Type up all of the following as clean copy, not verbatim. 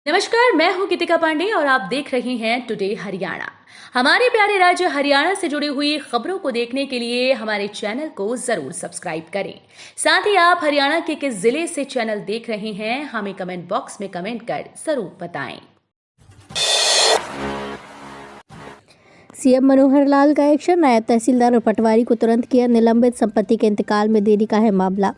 नमस्कार, मैं हूं गीतिका पांडे और आप देख रहे हैं टुडे हरियाणा। हमारे प्यारे राज्य हरियाणा से जुड़ी हुई खबरों को देखने के लिए हमारे चैनल को जरूर सब्सक्राइब करें। साथ ही आप हरियाणा के किस जिले से चैनल देख रहे हैं, हमें कमेंट बॉक्स में कमेंट कर जरूर बताएं। सीएम मनोहर लाल का एक्शन, नायब तहसीलदार और पटवारी को तुरंत किया निलंबित, संपत्ति के इंतकाल में देरी का है मामला।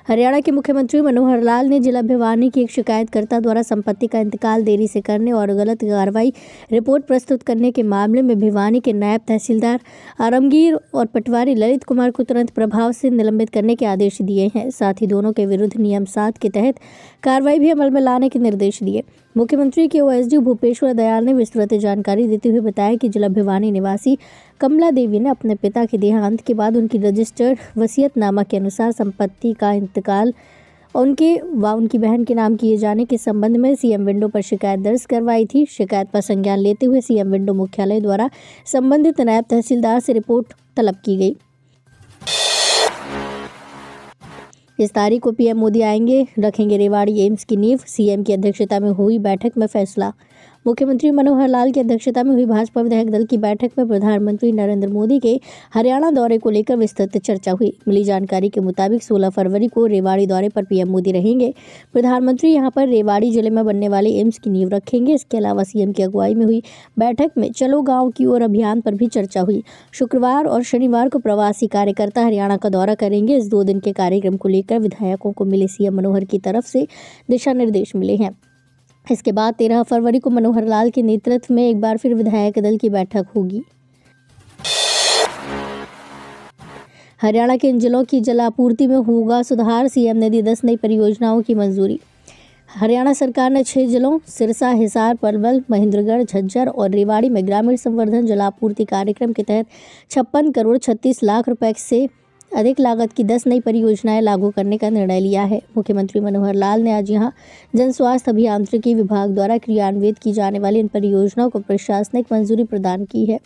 हरियाणा के मुख्यमंत्री मनोहर लाल ने जिला भिवानी की एक शिकायतकर्ता द्वारा संपत्ति का इंतकाल देरी से करने और गलत कार्रवाई रिपोर्ट प्रस्तुत करने के मामले में भिवानी के नायब तहसीलदार आलमगीर और पटवारी ललित कुमार को तुरंत प्रभाव से निलंबित करने के आदेश दिए हैं। साथ ही दोनों के विरुद्ध नियम 7 के तहत कार्रवाई भी अमल में लाने के निर्देश दिए। मुख्यमंत्री के ओएसडी भूपेश्वर दयाल ने विस्तृत जानकारी देते हुए बताया कि जिला भिवानी निवासी कमला देवी ने अपने पिता के देहांत के बाद उनकी रजिस्टर्ड वसीयतनामा के अनुसार संपत्ति का इंतकाल उनकी बहन के नाम किए जाने के संबंध में सीएम विंडो पर शिकायत दर्ज करवाई थी। शिकायत पर संज्ञान लेते हुए सीएम विंडो मुख्यालय द्वारा संबंधित नायब तहसीलदार से रिपोर्ट तलब की गई। इस तारीख को पीएम मोदी आएंगे, रखेंगे रेवाड़ी एम्स की नींव। सीएम की अध्यक्षता में हुई बैठक में फैसला। मुख्यमंत्री मनोहर लाल की अध्यक्षता में हुई भाजपा विधायक दल की बैठक में प्रधानमंत्री नरेंद्र मोदी के हरियाणा दौरे को लेकर विस्तृत चर्चा हुई। मिली जानकारी के मुताबिक 16 फरवरी को रेवाड़ी दौरे पर पीएम मोदी रहेंगे। प्रधानमंत्री यहां पर रेवाड़ी जिले में बनने वाले एम्स की नींव रखेंगे। इसके अलावा सीएम की अगुवाई में हुई बैठक में चलो गाँव की ओर अभियान पर भी चर्चा हुई। शुक्रवार और शनिवार को प्रवासी कार्यकर्ता हरियाणा का दौरा करेंगे। इस 2 दिन के कार्यक्रम को लेकर विधायकों को मिले सीएम मनोहर की तरफ से दिशा निर्देश मिले हैं। इसके बाद 13 फरवरी को मनोहर लाल के नेतृत्व में एक बार फिर विधायक दल की बैठक होगी। हरियाणा के इन जिलों की जलापूर्ति में होगा सुधार, सीएम ने दी 10 नई परियोजनाओं की मंजूरी। हरियाणा सरकार ने 6 जिलों सिरसा, हिसार, पलवल, महेंद्रगढ़, झज्जर और रेवाड़ी में ग्रामीण संवर्धन जलापूर्ति कार्यक्रम के तहत 56 करोड़ 36 लाख रुपए से अधिक लागत की 10 नई परियोजनाएं लागू करने का निर्णय लिया है। मुख्यमंत्री मनोहर लाल ने आज यहां जन स्वास्थ्य अभियांत्रिकी विभाग द्वारा क्रियान्वित की जाने वाली इन परियोजनाओं को प्रशासनिक मंजूरी प्रदान की है।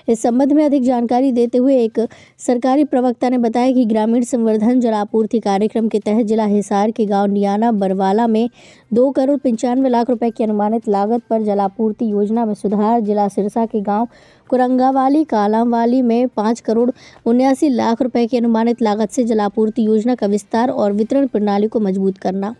इस संबंध में अधिक जानकारी देते हुए एक सरकारी प्रवक्ता ने बताया कि ग्रामीण संवर्धन जलापूर्ति कार्यक्रम के तहत जिला हिसार के गाँव नियाना बरवाला में 2 करोड़ 95 लाख रुपए की अनुमानित लागत पर जलापूर्ति योजना में सुधार, जिला सिरसा के गाँव कुरंगावाली कालांवाली में 5 करोड़ 79 लाख रुपए की अनुमानित लागत से जलापूर्ति योजना का विस्तार और वितरण प्रणाली को मजबूत करना।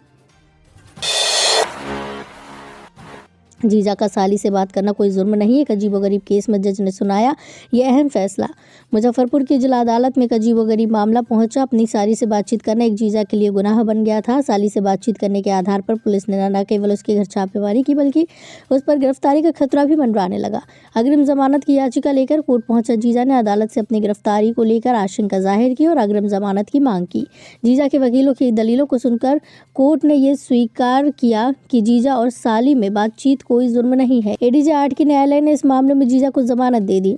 जीजा का साली से बात करना कोई जुर्म नहीं है, एक अजीबोगरीब केस में जज ने सुनाया यह अहम फैसला। मुजफ्फरपुर की जिला अदालत में एक अजीबोगरीब मामला पहुंचा। अपनी साली से बातचीत करना एक जीजा के लिए गुनाह बन गया था। साली से बातचीत करने के आधार पर पुलिस ने न केवल उसके घर छापेमारी की बल्कि उस पर गिरफ्तारी का खतरा भी मंडराने लगा। अग्रिम जमानत की याचिका लेकर कोर्ट पहुंचा जीजा ने अदालत से अपनी गिरफ्तारी को लेकर आशंका जाहिर की और अग्रिम जमानत की मांग की। जीजा के वकीलों की दलीलों को सुनकर कोर्ट ने यह स्वीकार किया कि जीजा और साली में बातचीत कोई जुर्म नहीं है। एडीजे 8 के न्यायालय ने इस मामले में जीजा को जमानत दे दी।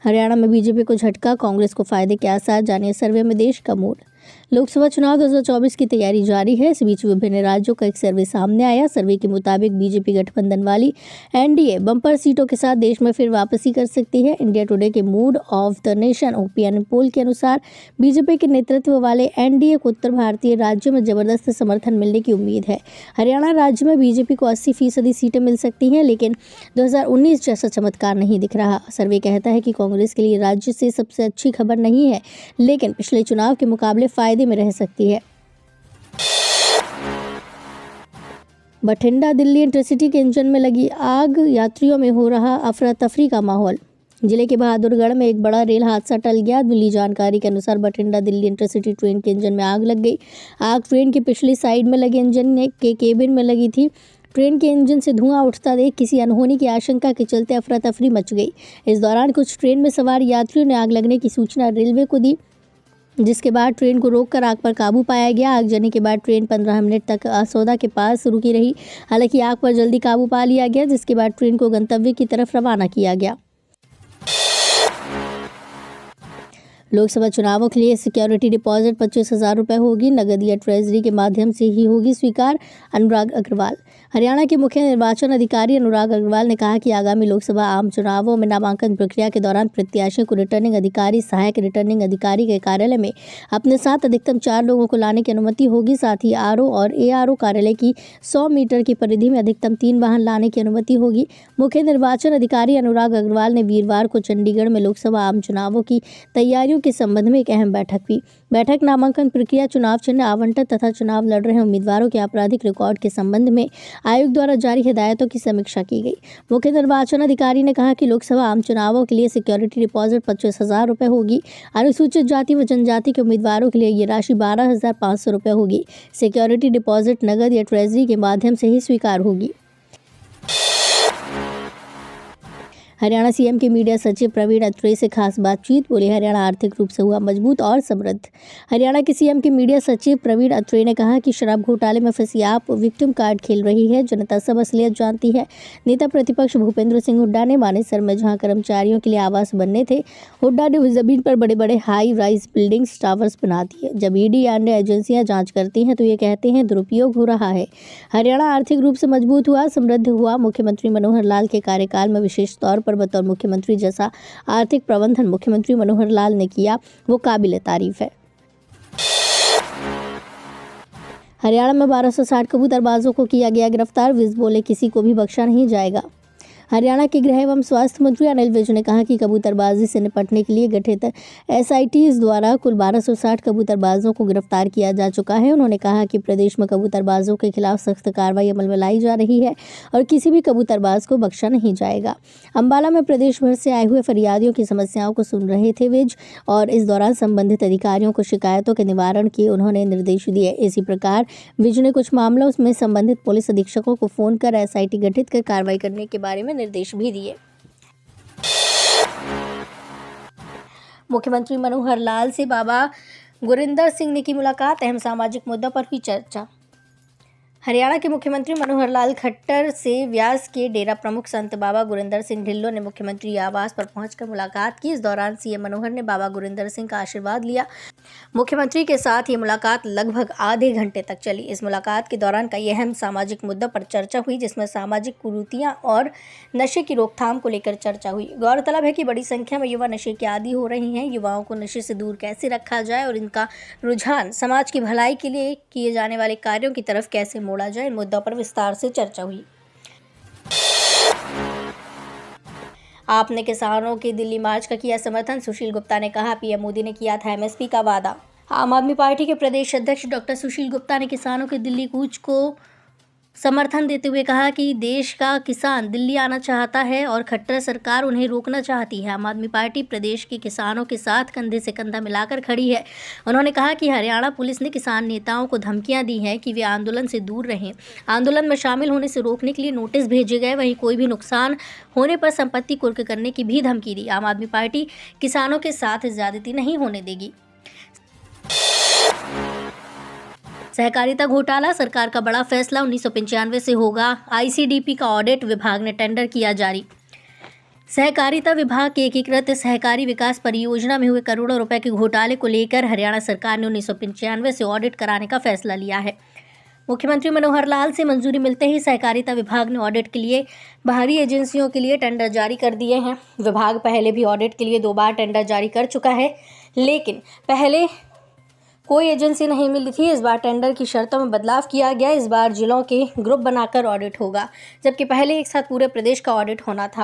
हरियाणा में बीजेपी को झटका, कांग्रेस को फायदे के आसार, जानिए सर्वे में देश का मूड। लोकसभा चुनाव 2024 की तैयारी जारी है। इस बीच विभिन्न राज्यों का एक सर्वे सामने आया। सर्वे के मुताबिक बीजेपी गठबंधन वाली एनडीए बम्पर सीटों के साथ देश में फिर वापसी कर सकती है। इंडिया टुडे के mood off the nation opinion poll के अनुसार बीजेपी के नेतृत्व वाले एनडीए को उत्तर भारतीय राज्यों में जबरदस्त समर्थन मिलने की उम्मीद है। हरियाणा राज्य में बीजेपी को 80% सीटें मिल सकती हैं, लेकिन 2019 जैसा चमत्कार नहीं दिख रहा। सर्वे कहता है कि कांग्रेस के लिए राज्य से सबसे अच्छी खबर नहीं है, लेकिन पिछले चुनाव के मुकाबले फायदे में रह सकती है। बठिंडा दिल्ली इंटरसिटी के इंजन में लगी आग, यात्रियों में हो रहा अफरा तफरी का माहौल। जिले के बहादुरगढ़ में एक बड़ा रेल हादसा टल गया। मिली जानकारी के अनुसार बठिंडा दिल्ली इंटरसिटी ट्रेन के इंजन में आग लग गई। आग ट्रेन की पिछली साइड में लगे इंजन के केबिन में लगी थी। ट्रेन के इंजन से धुआं उठता देख किसी अनहोनी की आशंका के चलते अफरा तफरी मच गई। इस दौरान कुछ ट्रेन में सवार यात्रियों ने आग लगने की सूचना रेलवे को दी, जिसके बाद ट्रेन को रोककर आग पर काबू पाया गया। आगजनी के बाद ट्रेन 15 मिनट तक असौदा के पास रुकी रही। हालांकि आग पर जल्दी काबू पा लिया गया, जिसके बाद ट्रेन को गंतव्य की तरफ रवाना किया गया। लोकसभा चुनावों के लिए सिक्योरिटी डिपॉजिट 25,000 रुपये होगी, नगद या ट्रेजरी के माध्यम से ही होगी स्वीकार। अनुराग अग्रवाल। हरियाणा के मुख्य निर्वाचन अधिकारी अनुराग अग्रवाल ने कहा कि आगामी लोकसभा आम चुनावों में नामांकन प्रक्रिया के दौरान प्रत्याशियों को रिटर्निंग अधिकारी, सहायक रिटर्निंग अधिकारी के कार्यालय में अपने साथ अधिकतम 4 लोगों को लाने की अनुमति होगी। साथ ही आरओ और एआरओ कार्यालय की 100 मीटर की परिधि में अधिकतम 3 वाहन लाने की अनुमति होगी। मुख्य निर्वाचन अधिकारी अनुराग अग्रवाल ने वीरवार को चंडीगढ़ में लोकसभा आम चुनावों की तैयारियों के संबंध में एक अहम बैठक हुई। बैठक नामांकन प्रक्रिया, चुनाव चिन्ह आवंटन तथा चुनाव लड़ रहे उम्मीदवारों के आपराधिक रिकॉर्ड के संबंध में आयोग द्वारा जारी हिदायतों की समीक्षा की गई। मुख्य निर्वाचन अधिकारी ने कहा कि लोकसभा आम चुनावों के लिए सिक्योरिटी डिपॉजिट 25,000 रुपये होगी। अनुसूचित जाति व जनजाति के उम्मीदवारों के लिए ये राशि 12,500 रुपये होगी। सिक्योरिटी डिपॉजिट नगद या ट्रेजरी के माध्यम से ही स्वीकार होगी। हरियाणा सीएम के मीडिया सचिव प्रवीण अत्रेय से खास बातचीत। बोले, हरियाणा आर्थिक रूप से हुआ मजबूत और समृद्ध। हरियाणा के सीएम के मीडिया सचिव प्रवीण अत्रेय ने कहा कि शराब घोटाले में फंसी आप विक्टिम कार्ड खेल रही है, जनता सब असलियत जानती है। नेता प्रतिपक्ष भूपेंद्र सिंह हुड्डा ने मानेसर में जहां कर्मचारियों के लिए आवास बनने थे, हुड्डा ने उस जमीन पर बड़े बड़े हाई राइज बिल्डिंग्स, टावर्स बना दिए। जब ईडी या अन्य एजेंसियां जाँच करती हैं तो ये कहते हैं दुरुपयोग हो रहा है। हरियाणा आर्थिक रूप से मजबूत हुआ, समृद्ध हुआ। मुख्यमंत्री मनोहर लाल के कार्यकाल में विशेष तौर पर बतौर मुख्यमंत्री जैसा आर्थिक प्रबंधन मुख्यमंत्री मनोहर लाल ने किया, वो काबिले तारीफ है। हरियाणा में 1260 कबूतरबाजों को किया गया गिरफ्तार। विज बोले, किसी को भी बख्शा नहीं जाएगा। हरियाणा के गृह एवं स्वास्थ्य मंत्री अनिल विज ने कहा कि कबूतरबाजी से निपटने के लिए गठित एसआईटीज द्वारा कुल 1260 कबूतरबाजों को गिरफ्तार किया जा चुका है। उन्होंने कहा कि प्रदेश में कबूतरबाजों के खिलाफ सख्त कार्रवाई अमल में लाई जा रही है और किसी भी कबूतरबाज को बख्शा नहीं जाएगा। अंबाला में प्रदेश भर से आए हुए फरियादियों की समस्याओं को सुन रहे थे विज और इस दौरान संबंधित अधिकारियों को शिकायतों के निवारण के उन्होंने निर्देश दिए। इसी प्रकार विज ने कुछ मामलों में संबंधित पुलिस अधीक्षकों को फोन कर एसआईटी गठित कर कार्रवाई करने के बारे में निर्देश भी दिए। मुख्यमंत्री मनोहर लाल से बाबा गुरिंदर सिंह ने की मुलाकात, अहम सामाजिक मुद्दों पर हुई चर्चा। हरियाणा के मुख्यमंत्री मनोहर लाल खट्टर से व्यास के डेरा प्रमुख संत बाबा गुरिंदर सिंह ढिल्लों ने मुख्यमंत्री आवास पर पहुंचकर मुलाकात की। इस दौरान सीएम मनोहर ने बाबा गुरिंदर सिंह का आशीर्वाद लिया। मुख्यमंत्री के साथ ये मुलाकात लगभग आधे घंटे तक चली। इस मुलाकात के दौरान कई अहम सामाजिक मुद्दों पर चर्चा हुई, जिसमें सामाजिक कुरीतियां और नशे की रोकथाम को लेकर चर्चा हुई। गौरतलब है कि बड़ी संख्या में युवा नशे के आदी हो रहे हैं। युवाओं को नशे से दूर कैसे रखा जाए और इनका रुझान समाज की भलाई के लिए किए जाने वाले कार्यों की तरफ कैसे मोड़ा जाए, इन मुद्दों पर विस्तार से चर्चा हुई। आपने किसानों के दिल्ली मार्च का किया समर्थन। सुशील गुप्ता ने कहा, पीएम मोदी ने किया था एमएसपी का वादा। आम आदमी पार्टी के प्रदेश अध्यक्ष डॉक्टर सुशील गुप्ता ने किसानों के दिल्ली कूच को समर्थन देते हुए कहा कि देश का किसान दिल्ली आना चाहता है और खट्टर सरकार उन्हें रोकना चाहती है। आम आदमी पार्टी प्रदेश के किसानों के साथ कंधे से कंधा मिलाकर खड़ी है। उन्होंने कहा कि हरियाणा पुलिस ने किसान नेताओं को धमकियां दी हैं कि वे आंदोलन से दूर रहें। आंदोलन में शामिल होने से रोकने के लिए नोटिस भेजे गए। वहीं कोई भी नुकसान होने पर संपत्ति कुर्क करने की भी धमकी दी। आम आदमी पार्टी किसानों के साथ ज्यादती नहीं होने देगी। सहकारिता घोटाला, सरकार का बड़ा फैसला, 1995 से होगा आईसीडीपी का ऑडिट, विभाग ने टेंडर किया जारी। सहकारिता विभाग के एकीकृत सहकारी विकास परियोजना में हुए करोड़ों रुपए के घोटाले को लेकर हरियाणा सरकार ने 1995 से ऑडिट कराने का फैसला लिया है। मुख्यमंत्री मनोहर लाल से मंजूरी मिलते ही सहकारिता विभाग ने ऑडिट के लिए बाहरी एजेंसियों के लिए टेंडर जारी कर दिए हैं। विभाग पहले भी ऑडिट के लिए 2 बार टेंडर जारी कर चुका है, लेकिन पहले कोई एजेंसी नहीं मिली थी। इस बार टेंडर की शर्तों में बदलाव किया गया। इस बार जिलों के ग्रुप बनाकर ऑडिट होगा, जबकि पहले एक साथ पूरे प्रदेश का ऑडिट होना था।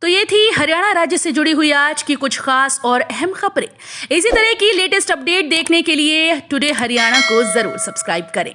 तो ये थी हरियाणा राज्य से जुड़ी हुई आज की कुछ खास और अहम खबरें। इसी तरह की लेटेस्ट अपडेट देखने के लिए टुडे हरियाणा को जरूर सब्सक्राइब करें।